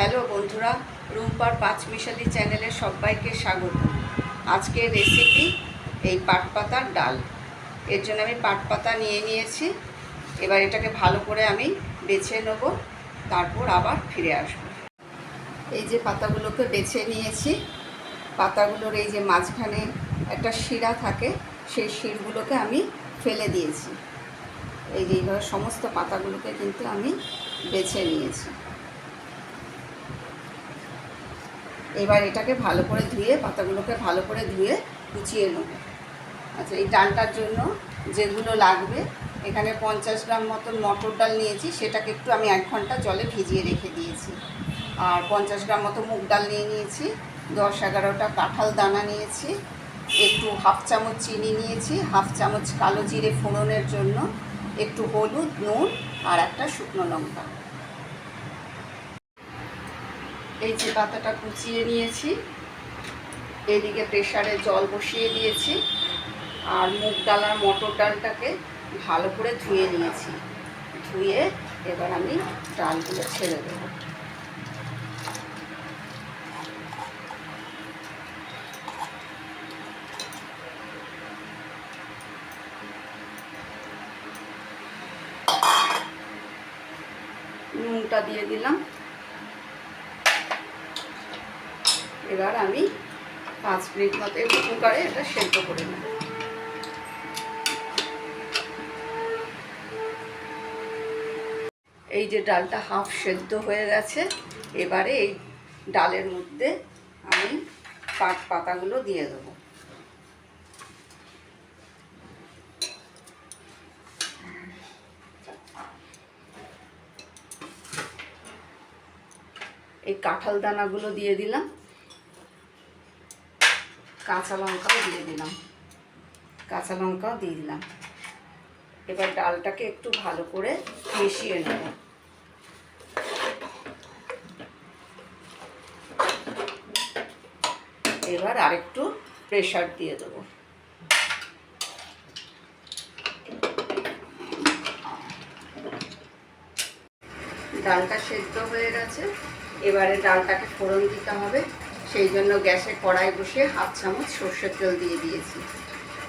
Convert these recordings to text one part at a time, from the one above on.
Hello বন্ধুরা, রুম্পার পাঁচমিশালি চ্যানেলে সবাইকে স্বাগত। আজকের রেসিপি এই পাট পাতার ডাল। এর জন্য আমি পাট পাতা নিয়ে নিয়েছি। এবার এটাকে ভালো করে আমি বেছে নেব, তারপর আবার ফিরে আসব। এই যে পাতাগুলোকে বেছে নিয়েছি, পাতাগুলোর এই যে মাঝখানে একটা শিরা থাকে, সেই শিরগুলোকে আমি ফেলে দিয়েছি। এই যে এইভাবে সমস্ত পাতাগুলোকে কিন্তু আমি বেছে নিয়েছি। এবার এটাকে ভালো করে ধুয়ে, পাতাগুলোকে ভালো করে ধুয়ে কুচিয়ে নেব। আচ্ছা, এই ডালটার জন্য যেগুলো লাগবে, এখানে 50 গ্রাম মতন মটর ডাল নিয়েছি, সেটাকে একটু আমি 1 ঘন্টা জলে ভিজিয়ে রেখে দিয়েছি। আর 50 গ্রাম মতো মুগ ডাল নিয়ে নিয়েছি, 10-11টা কাঁঠাল দানা নিয়েছি, একটু হাফ চামচ চিনি নিয়েছি, হাফ চামচ কালো জিরে ফোড়নের জন্য, একটু হলুদ, নুন আর একটা শুকনো লঙ্কা। এই যে পাতাটা কুচিয়ে নিয়েছি, এদিকে প্রেসারে জল বসিয়ে দিয়েছি, আর মুগ ডাল আর মটর ডালটাকে ভালো করে ধুয়ে নিয়েছি। ধুয়ে এবার আমি ডালগুলো ছেড়ে দেবো। নুনটা দিয়ে দিলাম। এবার আমি 5 মিনিট মতো একটু কুকারে এটা সেদ্ধ করে নেব। এই যে ডালটা হাফ সেদ্ধ হয়ে গেছে, এবারে এই ডালের মধ্যে আমি পাট পাতাগুলো দিয়ে দেবো। এই কাঁঠাল দানাগুলো দিয়ে দিলাম, কাঁচা লঙ্কাও দিয়ে দিলাম, এবার ডালটাকে একটু ভালো করে মিশিয়ে নেব। এবার আরেকটু প্রেসার দিয়ে দেবো। ডালটা সেদ্ধ হয়ে গেছে, এবারে ডালটাকে ফোড়ন দিতে হবে। সেই জন্য গ্যাসে কড়াই বসিয়ে হাফ চামচ সর্ষের তেল দিয়ে দিয়েছি।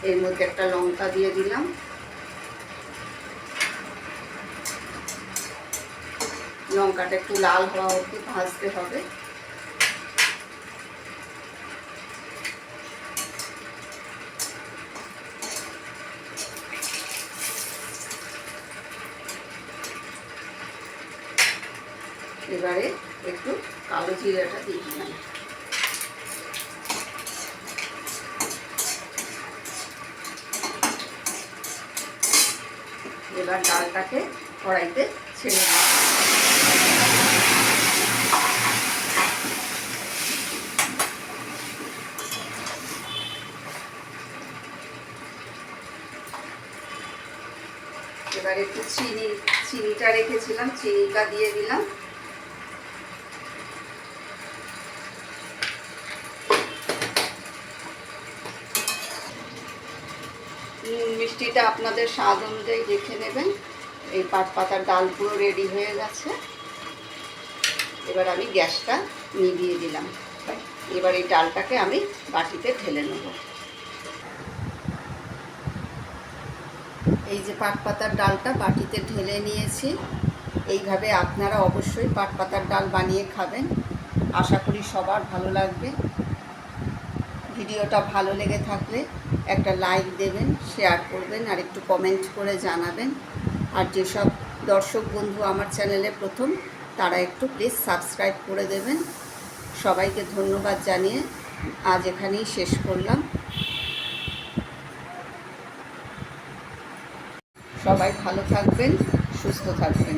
এর মধ্যে একটা লঙ্কা দিয়ে দিলাম, লঙ্কাটা একটু লাল হওয়া অবধি ভাজতে হবে। এবারে একটু কালো জিরাটা দিয়ে দিলাম। এবার ডালটাকে কড়াইতে ছেড়ে দিলাম। এবার একটু চিনিটা রেখেছিলাম, চিনিটা দিয়ে দিলাম। মিষ্টিটা আপনাদের স্বাদ অনুযায়ী দেখে নেবেন। এই পাট পাতার ডাল পুরো রেডি হয়ে গেছে। এবার আমি গ্যাসটা নিভিয়ে দিলাম। এবার এই ডালটাকে আমি বাটিতে ঢেলে নেব। এই যে পাট পাতার ডালটা বাটিতে ঢেলে নিয়েছি। এইভাবে আপনারা অবশ্যই পাট পাতার ডাল বানিয়ে খাবেন। আশা করি সবার ভালো লাগবে। ভিডিওটা ভালো লেগে থাকলে একটা লাইক দেবেন, শেয়ার করবেন আর একটু কমেন্ট করে জানাবেন। আর যেসব দর্শক বন্ধু আমার চ্যানেলে প্রথম, তারা একটু প্লিজ সাবস্ক্রাইব করে দেবেন। সবাইকে ধন্যবাদ জানিয়ে আজ এখানেই শেষ করলাম। সবাই ভালো থাকবেন, সুস্থ থাকবেন।